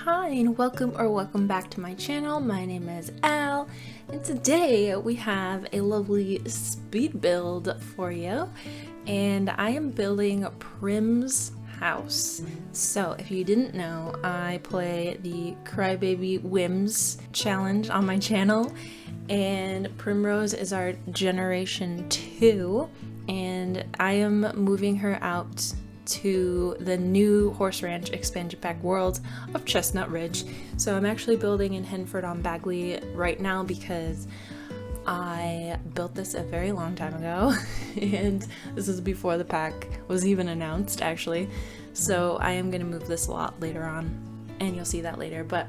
Hi and welcome back to my channel. My name is Al and today we have a lovely speed build for you, and I am building Prim's house. So if you didn't know, I play the Crybaby Whims challenge on my channel, and Primrose is our generation 2, and I am moving her out to the new Horse Ranch expansion pack world of Chestnut Ridge. So I'm actually building in Henford on Bagley right now because I built this a very long time ago and this is before the pack was even announced actually. So I am going to move this a lot later on and you'll see that later, but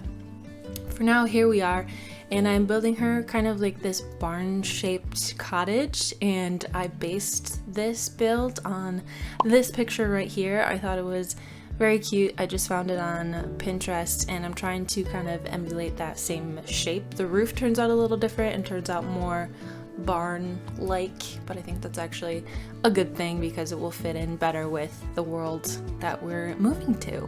for now here we are, and I'm building her kind of like this barn-shaped cottage, and I based this build on this picture right here. I thought it was very cute. I just found it on Pinterest and I'm trying to kind of emulate that same shape. The roof turns out a little different and turns out more barn-like, but I think that's actually a good thing because it will fit in better with the world that we're moving to.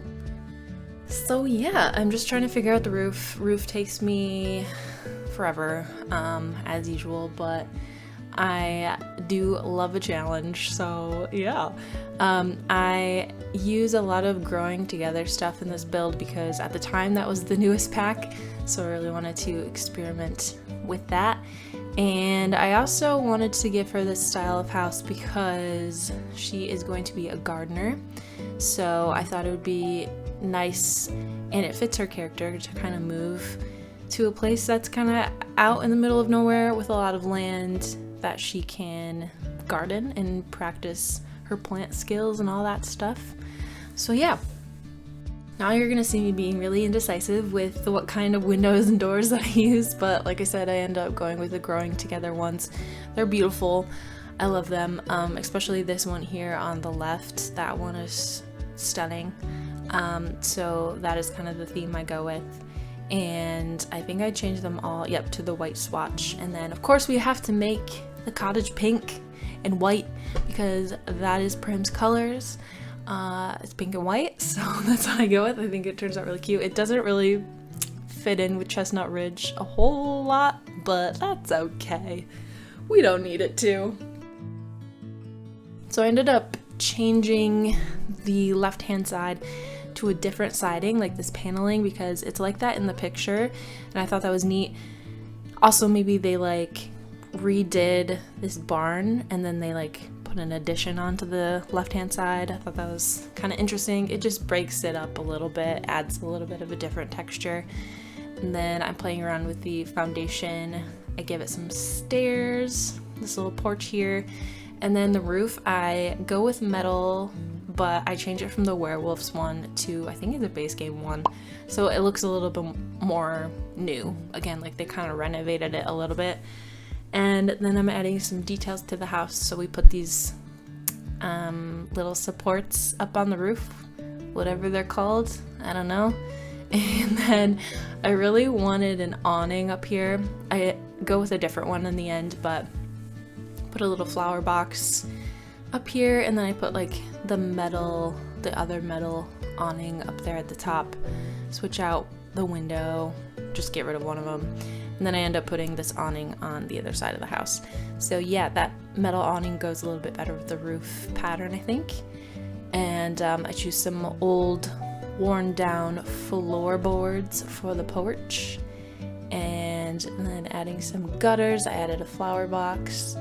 So yeah, I'm just trying to figure out the roof. Roof takes me forever, as usual, but I do love a challenge, so yeah. I use a lot of growing together stuff in this build because at the time that was the newest pack, so I really wanted to experiment with that. And I also wanted to give her this style of house because she is going to be a gardener, so I thought it would be nice and it fits her character to kind of move to a place that's kind of out in the middle of nowhere with a lot of land that she can garden and practice her plant skills and all that stuff. So yeah, now you're gonna see me being really indecisive with what kind of windows and doors that I use, but like I said, I end up going with the growing together ones. They're beautiful. I love them, especially this one here on the left. That one is stunning. So that is kind of the theme I go with, and I think I changed them all, yep, to the white swatch. And then of course we have to make the cottage pink and white because that is Prim's colors. It's pink and white, so that's what I go with. I think it turns out really cute. It doesn't really fit in with Chestnut Ridge a whole lot, but that's okay. We don't need it to. So I ended up changing the left hand side to a different siding, like this paneling, because it's like that in the picture and I thought that was neat. Also, maybe they like redid this barn and then they like put an addition onto the left hand side. I thought that was kind of interesting. It just breaks it up a little bit, adds a little bit of a different texture. And then I'm playing around with the foundation. I give it some stairs, this little porch here, and then the roof I go with metal, but I change it from the werewolves one to I think it's a base game one, so it looks a little bit more new. Again, like they kind of renovated it a little bit. And then I'm adding some details to the house, so we put these little supports up on the roof, whatever they're called, I don't know. And then I really wanted an awning up here. I go with a different one in the end, but put a little flower box up here, and then I put like the other metal awning up there at the top, switch out the window, just get rid of one of them, and then I end up putting this awning on the other side of the house. So yeah, that metal awning goes a little bit better with the roof pattern, I think. And I choose some old worn down floorboards for the porch, and then adding some gutters. I added a flower box.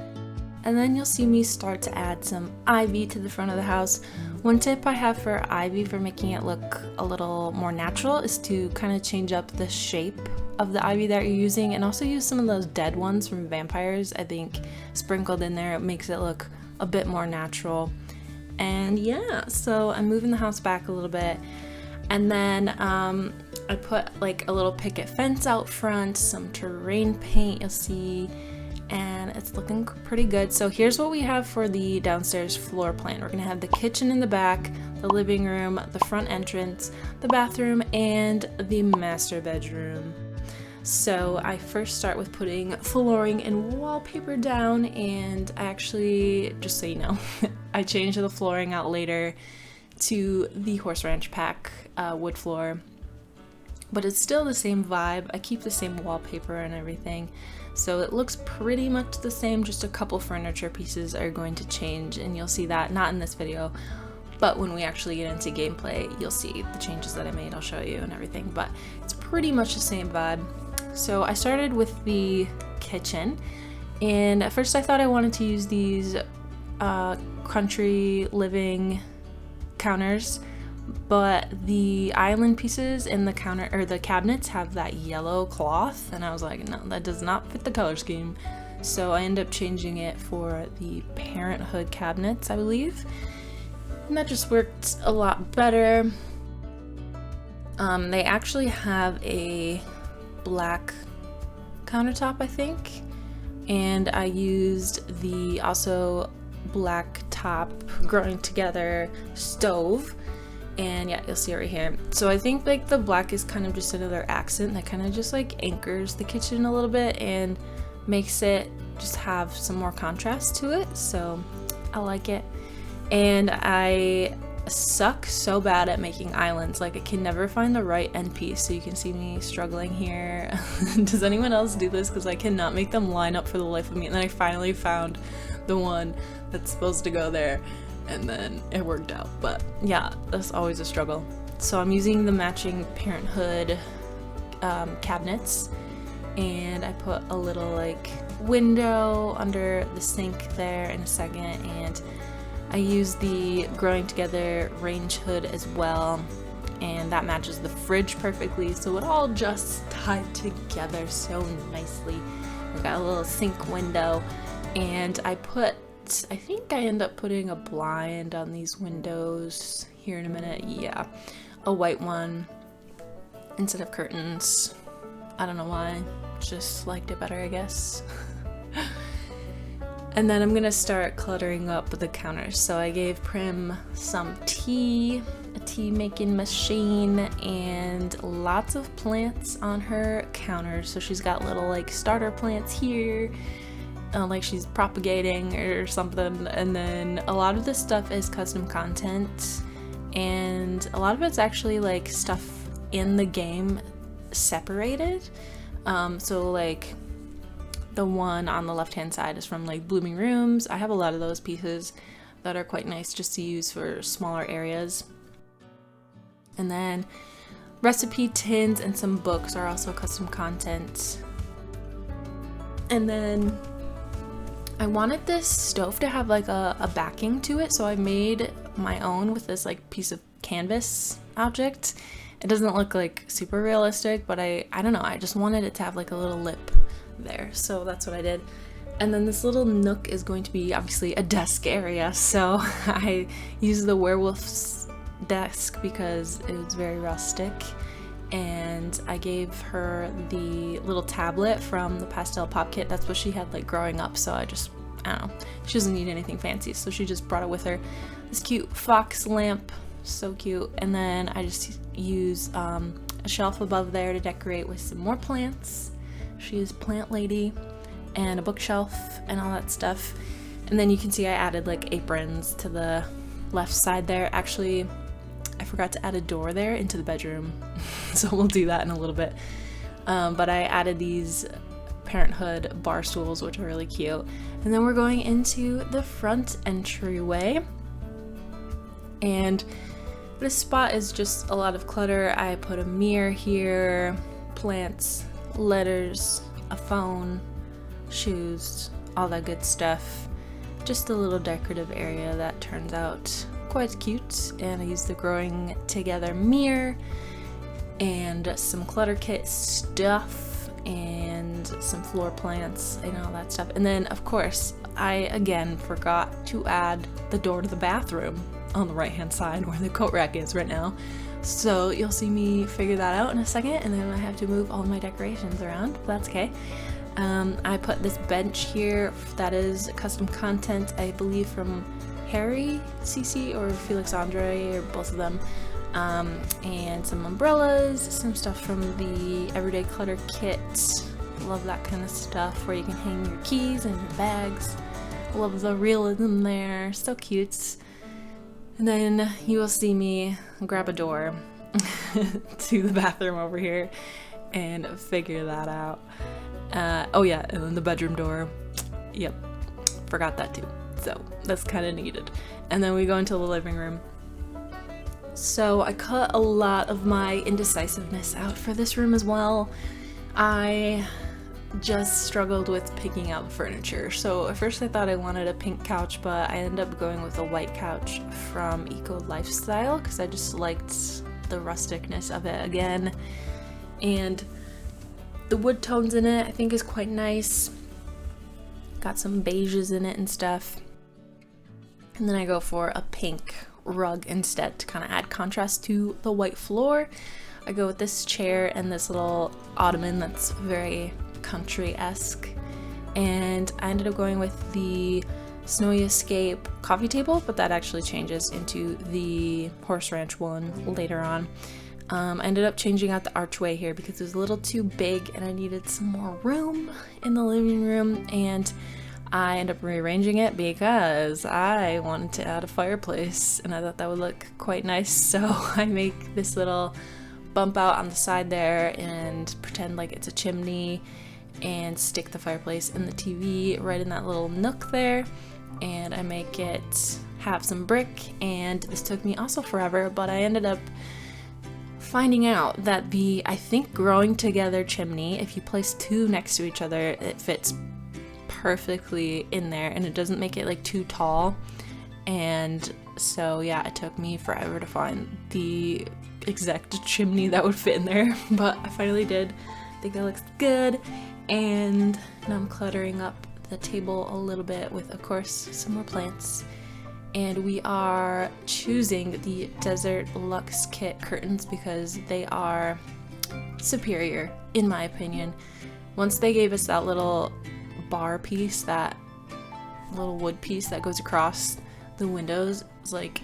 And then you'll see me start to add some ivy to the front of the house. One tip I have for ivy for making it look a little more natural is to kind of change up the shape of the ivy that you're using, and also use some of those dead ones from vampires. I think sprinkled in there, it makes it look a bit more natural. And yeah, so I'm moving the house back a little bit, and then I put like a little picket fence out front, some terrain paint you'll see, and it's looking pretty good. So here's what we have for the downstairs floor plan. We're gonna have the kitchen in the back, the living room, the front entrance, the bathroom, and the master bedroom. So I first start with putting flooring and wallpaper down, and I actually, just so you know, I changed the flooring out later to the Horse Ranch pack wood floor. but it's still the same vibe. I keep the same wallpaper and everything, so it looks pretty much the same. Just a couple furniture pieces are going to change, and you'll see that not in this video, but when we actually get into gameplay, you'll see the changes that I made. I'll show you and everything, but it's pretty much the same vibe. So I started with the kitchen, and at first I thought I wanted to use these country living counters, but the island pieces in the counter or the cabinets have that yellow cloth, and I was like, no, that does not fit the color scheme. So I ended up changing it for the Parenthood cabinets, I believe, and that just worked a lot better. They actually have a black countertop, I think, and I used the also black top growing together stove, and yeah, you'll see it right here. So I think like the black is kind of just another accent that kind of just like anchors the kitchen a little bit and makes it just have some more contrast to it, so I like it. And I suck so bad at making islands. Like, I can never find the right end piece, so you can see me struggling here. Does anyone else do this? Because I cannot make them line up for the life of me. And then I finally found the one that's supposed to go there, and then it worked out. But yeah, that's always a struggle. So I'm using the matching Parenthood cabinets, and I put a little like window under the sink there in a second, and I use the growing together range hood as well, and that matches the fridge perfectly, so it all just tied together so nicely. We've got a little sink window, and I think I end up putting a blind on these windows here in a minute. Yeah, a white one instead of curtains. I don't know why, just liked it better, I guess. And then I'm gonna start cluttering up the counters. So I gave Prim some tea, a tea making machine, and lots of plants on her counter. So she's got little like starter plants here, like she's propagating or something. And then a lot of this stuff is custom content, and a lot of it's actually like stuff in the game separated. So like the one on the left hand side is from like Blooming Rooms. I have a lot of those pieces that are quite nice just to use for smaller areas. And then recipe tins and some books are also custom content. And then I wanted this stove to have like a backing to it, so I made my own with this like piece of canvas object. It doesn't look like super realistic, but I don't know, I just wanted it to have like a little lip there, so that's what I did. And then this little nook is going to be obviously a desk area, so I used the werewolf's desk because it was very rustic, and I gave her the little tablet from the pastel pop kit. That's what she had like growing up, so I don't know, she doesn't need anything fancy, so she just brought it with her. This cute fox lamp, so cute. And then I just use a shelf above there to decorate with some more plants. She is plant lady, and a bookshelf and all that stuff. And then you can see I added like aprons to the left side there. Actually, I forgot to add a door there into the bedroom, so we'll do that in a little bit. But I added these Parenthood bar stools, which are really cute. And then we're going into the front entryway, and this spot is just a lot of clutter. I put a mirror here, plants, letters, a phone, shoes, all that good stuff. Just a little decorative area that turns out quite cute. And I used the growing together mirror and some clutter kit stuff and some floor plants and all that stuff. And then of course I again forgot to add the door to the bathroom on the right hand side where the coat rack is right now. So you'll see me figure that out in a second, and then I have to move all my decorations around, but that's okay. I put this bench here that is custom content, I believe from Harry CC or Felix Andre, or both of them. And some umbrellas, some stuff from the Everyday Clutter kit. Love that kind of stuff where you can hang your keys and your bags. Love the realism there, so cute. And then you will see me grab a door, to the bathroom over here and figure that out. Oh yeah, and then the bedroom door. Yep, forgot that too. So that's kind of needed. And then we go into the living room. So I cut a lot of my indecisiveness out for this room as well. I just struggled with picking out the furniture. So at first I thought I wanted a pink couch, but I ended up going with a white couch from Eco Lifestyle because I just liked the rusticness of it again. And the wood tones in it I think is quite nice. Got some beiges in it and stuff. And then I go for a pink rug instead to kind of add contrast to the white floor. I go with this chair and this little ottoman that's very country-esque. And I ended up going with the Snowy Escape coffee table, but that actually changes into the Horse Ranch one later on. I ended up changing out the archway here because it was a little too big and I needed some more room in the living room, and I ended up rearranging it because I wanted to add a fireplace and I thought that would look quite nice. So I make this little bump out on the side there and pretend like it's a chimney and stick the fireplace and the TV right in that little nook there, and I make it have some brick. And this took me also forever, but I ended up finding out that the, I think, growing together chimney, if you place two next to each other, it fits perfectly in there and it doesn't make it like too tall. And so yeah, it took me forever to find the exact chimney that would fit in there, but I finally did. I think that looks good. And now I'm cluttering up the table a little bit with, of course, some more plants. And we are choosing the Desert Luxe Kit curtains because they are superior, in my opinion. Once they gave us that little bar piece, that little wood piece that goes across the windows, it's like,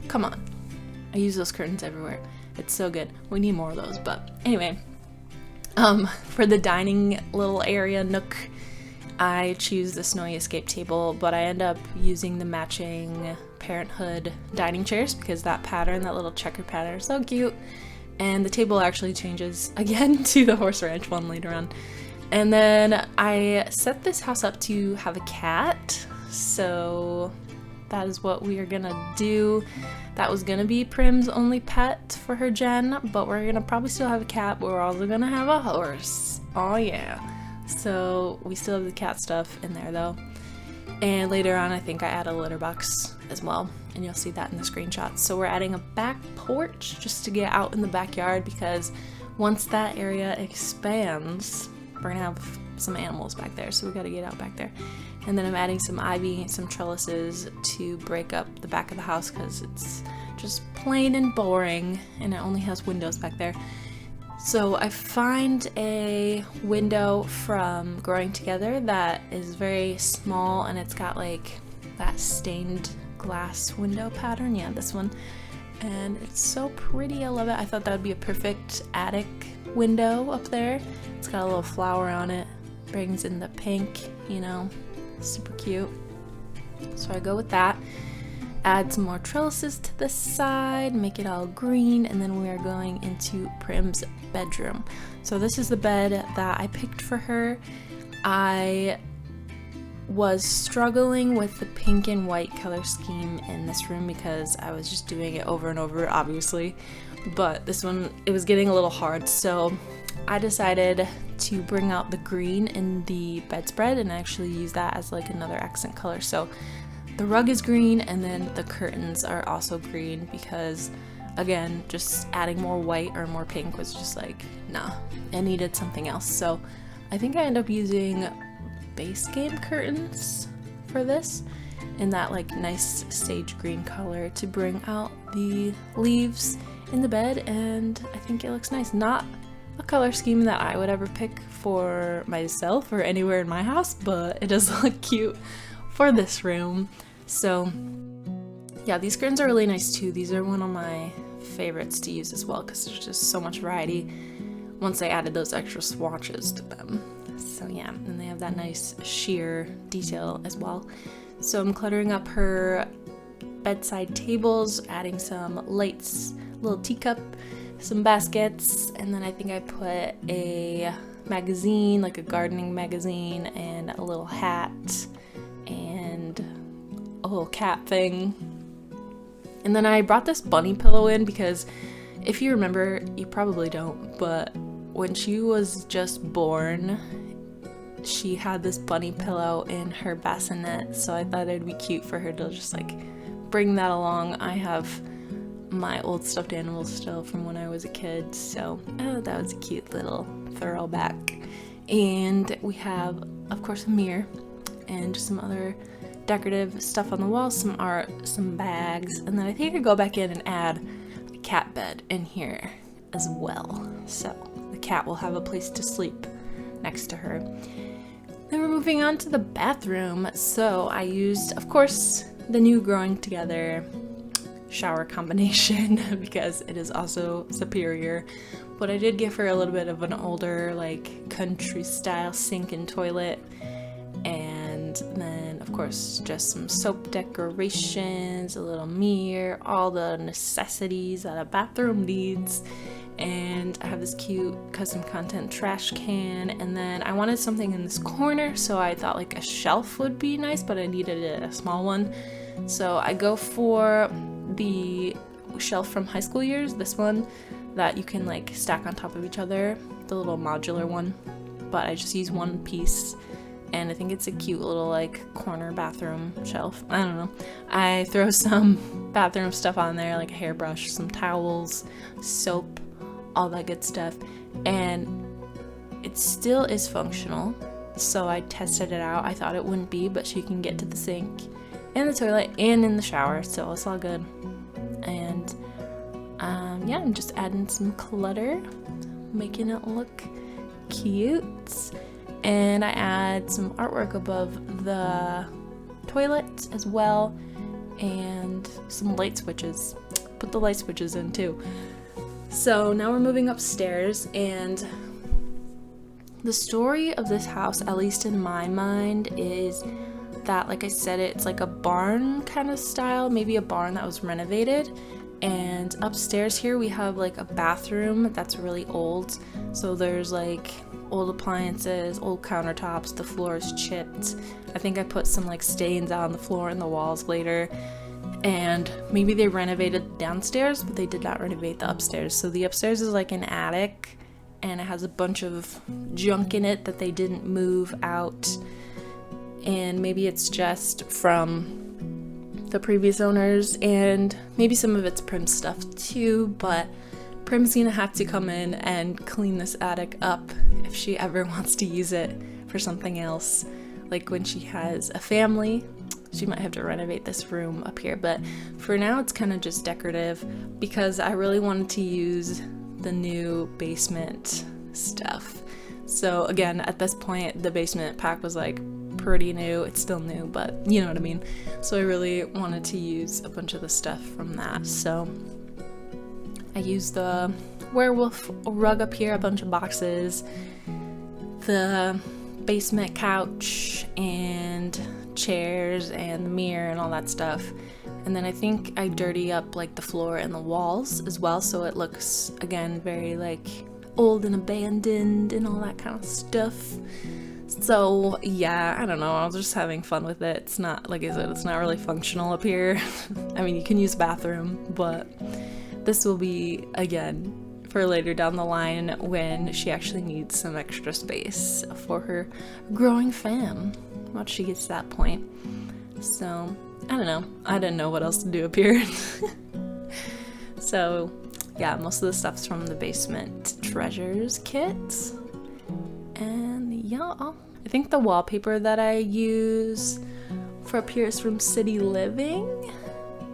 come on. I use those curtains everywhere. It's so good. We need more of those. But anyway, for the dining little area nook, I choose the Snowy Escape table, but I end up using the matching Parenthood dining chairs because that pattern, that little checker pattern, is so cute. And the table actually changes again to the Horse Ranch one later on. And then I set this house up to have a cat, so that is what we are gonna do. That was gonna be Prim's only pet for her gen, but we're gonna probably still have a cat, but we're also gonna have a horse. Oh yeah. So we still have the cat stuff in there though. And later on I think I add a litter box as well, and you'll see that in the screenshots. So we're adding a back porch just to get out in the backyard, because once that area expands, we're gonna have some animals back there, so we gotta get out back there. And then I'm adding some ivy, some trellises to break up the back of the house because it's just plain and boring and it only has windows back there. So I find a window from Growing Together that is very small and it's got like that stained glass window pattern. Yeah, this one. And it's so pretty. I love it. I thought that would be a perfect attic window up there. It's got a little flower on it. Brings in the pink, you know. Super cute. So I go with that. Add some more trellises to the side, make it all green, and then we are going into Prim's bedroom. So this is the bed that I picked for her. I was struggling with the pink and white color scheme in this room because I was just doing it over and over, obviously. But this one, it was getting a little hard, so I decided to bring out the green in the bedspread and actually use that as like another accent color. So the rug is green and then the curtains are also green because, again, just adding more white or more pink was just like, nah, I needed something else. So I think I end up using base game curtains for this in that like nice sage green color to bring out the leaves in the bed, and I think it looks nice. Not a color scheme that I would ever pick for myself or anywhere in my house, but it does look cute for this room. So yeah, these curtains are really nice too. These are one of my favorites to use as well because there's just so much variety once I added those extra swatches to them. So yeah, and they have that nice sheer detail as well. So I'm cluttering up her bedside tables, adding some lights little teacup, some baskets, and then I think I put a magazine, like a gardening magazine, and a little hat and a little cat thing. And then I brought this bunny pillow in because if you remember, you probably don't, but when she was just born, she had this bunny pillow in her bassinet, so I thought it'd be cute for her to just like bring that along. I have my old stuffed animals still from when I was a kid, so that was a cute little throwback. And we have, of course, a mirror and just some other decorative stuff on the wall, some art, some bags, and then I think I could go back in and add a cat bed in here as well, so the cat will have a place to sleep next to her. Then we're moving on to the bathroom. So I used, of course, the new growing together shower combination because it is also superior, but I did give her a little bit of an older, like, country style sink and toilet, and then of course just some soap decorations, a little mirror, all the necessities that a bathroom needs. And I have this cute custom content trash can, and then I wanted something in this corner, so I thought like a shelf would be nice, but I needed a small one, so I go for the shelf from high school years, this one that you can like stack on top of each other, the little modular one, but I just use one piece, and I think it's a cute little like corner bathroom shelf. I don't know. I throw some bathroom stuff on there, like a hairbrush, some towels, soap, all that good stuff, and it still is functional, so I tested it out. I thought it wouldn't be, but she can get to the sink and the toilet and in the shower, so it's all good. And yeah, I'm just adding some clutter, making it look cute, and I add some artwork above the toilet as well, and some light switches. Put the light switches in too. So now we're moving upstairs, and the story of this house, at least in my mind, is that, like I said, it's like a barn kind of style, maybe a barn that was renovated. And upstairs here we have like a bathroom that's really old, so there's like old appliances, old countertops, the floor is chipped. I think I put some like stains out on the floor and the walls later. And maybe they renovated downstairs, but they did not renovate the upstairs. So the upstairs is like an attic, and it has a bunch of junk in it that they didn't move out. And maybe it's just from the previous owners, and maybe some of it's Prim's stuff too, but Prim's gonna have to come in and clean this attic up if she ever wants to use it for something else. Like when she has a family, she might have to renovate this room up here, but for now it's kind of just decorative because I really wanted to use the new basement stuff. So again, at this point, the basement pack was like pretty new. It's still new, but you know what I mean. So I really wanted to use a bunch of the stuff from that. So I used the werewolf rug up here, a bunch of boxes, the basement couch, and chairs and the mirror and all that stuff. And then I think I dirty up like the floor and the walls as well, so it looks again very like old and abandoned and all that kind of stuff. So yeah, I don't know, I was just having fun with it. It's not, like I said, it's not really functional up here. I mean, you can use a bathroom, but this will be again for later down the line when she actually needs some extra space for her growing fam once she gets to that point. So I don't know, I didn't know what else to do up here. So yeah, most of the stuff's from the basement treasures kit. And yeah, I think the wallpaper that I use for up here is from City Living,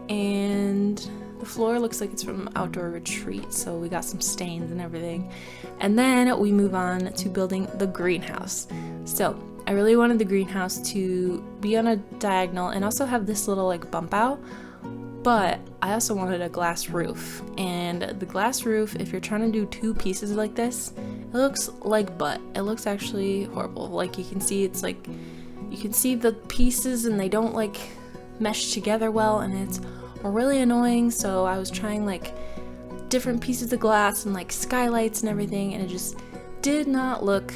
and the floor looks like it's from Outdoor Retreat, so we got some stains and everything. And then we move on to building the greenhouse. So I really wanted the greenhouse to be on a diagonal and also have this little like bump out, but I also wanted a glass roof. And the glass roof, if you're trying to do two pieces like this, it looks like butt. It looks actually horrible. Like you can see, it's like, you can see the pieces and they don't like mesh together well, and it's really annoying. So I was trying like different pieces of glass and like skylights and everything, and it just did not look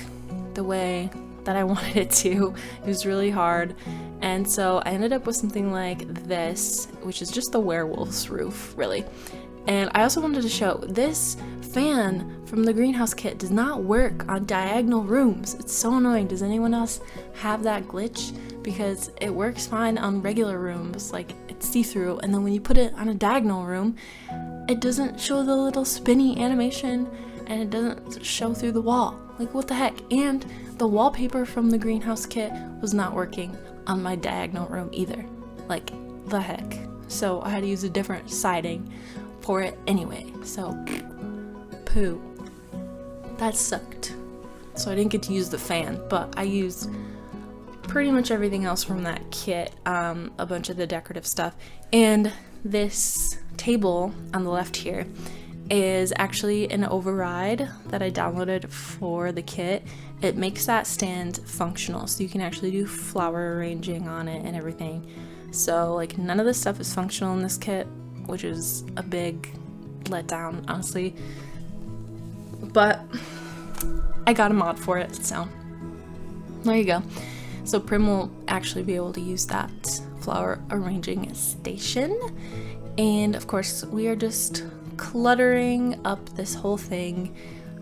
the way that I wanted it to. It was really hard, and so I ended up with something like this, which is just the werewolf's roof, really. And I also wanted to show this fan from the greenhouse kit does not work on diagonal rooms. It's so annoying. Does anyone else have that glitch? Because it works fine on regular rooms, like it's see-through, and then when you put it on a diagonal room, it doesn't show the little spinny animation, and it doesn't show through the wall. Like, what the heck? And the wallpaper from the greenhouse kit was not working on my diagonal room either. Like, the heck. So I had to use a different siding for it anyway. So, poo. That sucked. So I didn't get to use the fan, but I used pretty much everything else from that kit, a bunch of the decorative stuff. And this table on the left here is actually an override that I downloaded for the kit. It makes that stand functional, so you can actually do flower arranging on it and everything. So like none of this stuff is functional in this kit, which is a big letdown, honestly. But I got a mod for it, so there you go. So Prim will actually be able to use that flower arranging station. And of course, we are just cluttering up this whole thing.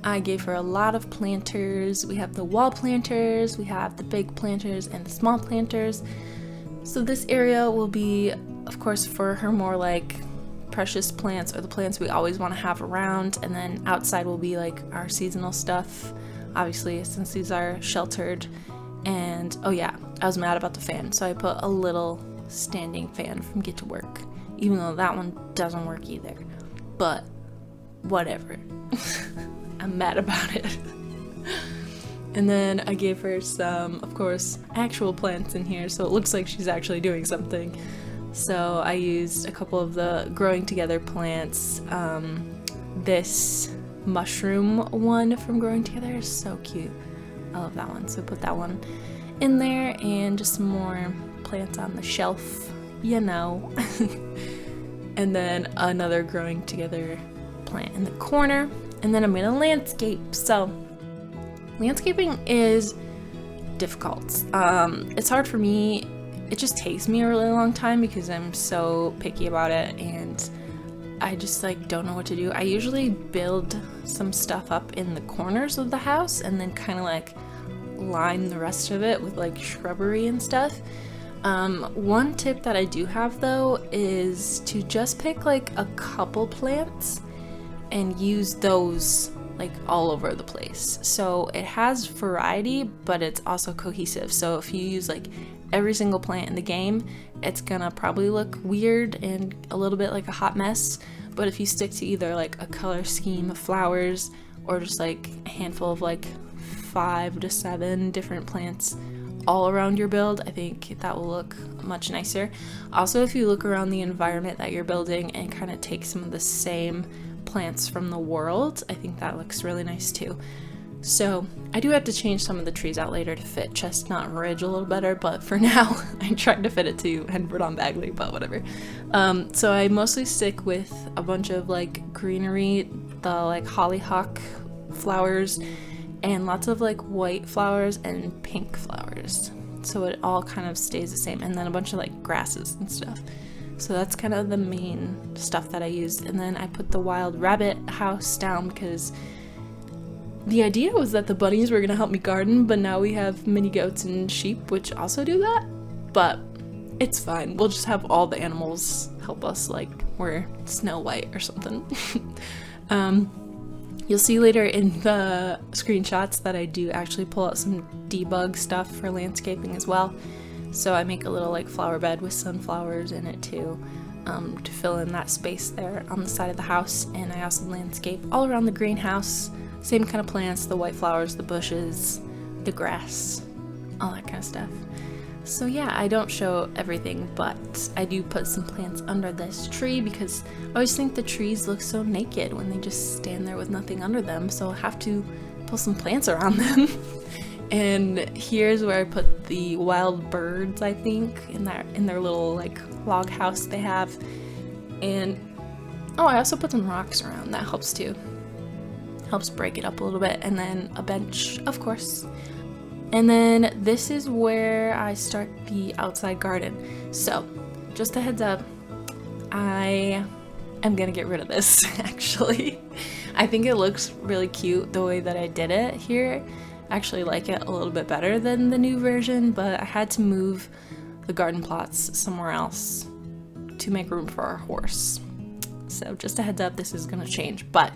I gave her a lot of planters. We have the wall planters, we have the big planters and the small planters. So this area will be, of course, for her more like precious plants, or the plants we always want to have around, and then outside will be like our seasonal stuff, obviously, since these are sheltered. And oh yeah, I was mad about the fan, so I put a little standing fan from Get to Work, even though that one doesn't work either. But whatever. I'm mad about it. And then I gave her some, of course, actual plants in here, so it looks like she's actually doing something. So I used a couple of the growing together plants. This mushroom one from Growing Together is so cute. I love that one, so I put that one in there, and just some more plants on the shelf, you know. And then another Growing Together plant in the corner, and then I'm gonna landscape. So landscaping is difficult. It's hard for me. It just takes me a really long time because I'm so picky about it, and I just like don't know what to do. I usually build some stuff up in the corners of the house and then kind of like line the rest of it with like shrubbery and stuff. One tip that I do have though is to just pick like a couple plants and use those like all over the place. So it has variety, but it's also cohesive. So if you use like every single plant in the game, it's gonna probably look weird and a little bit like a hot mess. But if you stick to either like a color scheme of flowers or just like a handful of like 5 to 7 different plants all around your build, I think that will look much nicer. Also, if you look around the environment that you're building and kind of take some of the same plants from the world, I think that looks really nice too. So I do have to change some of the trees out later to fit Chestnut Ridge a little better, but for now I tried to fit it to Edward on Bagley, but whatever. So I mostly stick with a bunch of like greenery, the like hollyhock flowers, and lots of like white flowers and pink flowers, so it all kind of stays the same, and then a bunch of like grasses and stuff. So that's kind of the main stuff that I used. And then I put the wild rabbit house down because the idea was that the bunnies were gonna help me garden, but now we have mini goats and sheep which also do that. But it's fine, we'll just have all the animals help us like we're Snow White or something. You'll see later in the screenshots that I do actually pull out some debug stuff for landscaping as well. So I make a little like flower bed with sunflowers in it too, to fill in that space there on the side of the house. And I also landscape all around the greenhouse, same kind of plants, the white flowers, the bushes, the grass, all that kind of stuff. So yeah, I don't show everything, but I do put some plants under this tree because I always think the trees look so naked when they just stand there with nothing under them, so I have to put some plants around them. And here's where I put the wild birds, I think, in their little like log house they have. And Oh, I also put some rocks around. That helps too. Helps break it up a little bit. And then a bench, of course. And then this is where I start the outside garden. So, just a heads up, I am gonna get rid of this, actually. I think it looks really cute the way that I did it here. I actually like it a little bit better than the new version, but I had to move the garden plots somewhere else to make room for our horse. So just a heads up, this is gonna change, but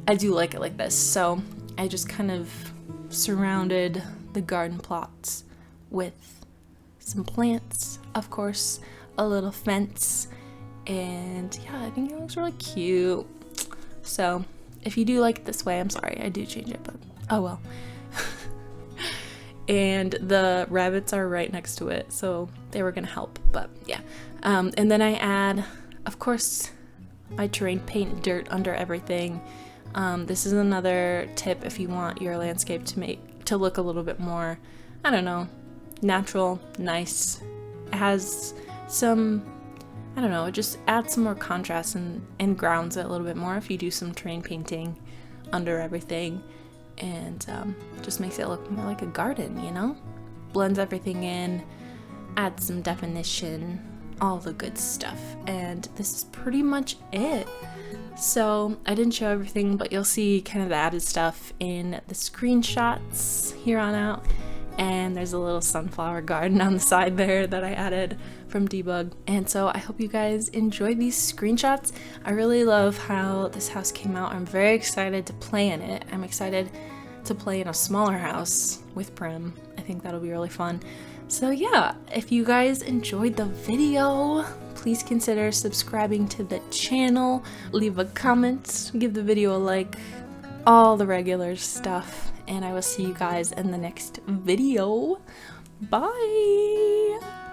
I do like it like this. So I just kind of surrounded the garden plots with some plants, of course, a little fence, and yeah, I think it looks really cute. So if you do like it this way, I'm sorry, I do change it, but oh well. And the rabbits are right next to it, so they were gonna help, but yeah. And then I add, of course, my terrain paint dirt under everything. This is another tip if you want your landscape to look a little bit more, I don't know, natural, nice. It has some, I don't know, it just adds some more contrast and grounds it a little bit more if you do some terrain painting under everything. And just makes it look more like a garden, you know? Blends everything in, adds some definition, all the good stuff. And this is pretty much it. So I didn't show everything, but you'll see kind of the added stuff in the screenshots here on out. And there's a little sunflower garden on the side there that I added from Debug. And so I hope you guys enjoyed these screenshots. I really love how this house came out. I'm very excited to play in it. I'm excited to play in a smaller house with Prim. I think that'll be really fun. So yeah, if you guys enjoyed the video, please consider subscribing to the channel, leave a comment, give the video a like, all the regular stuff, and I will see you guys in the next video. Bye!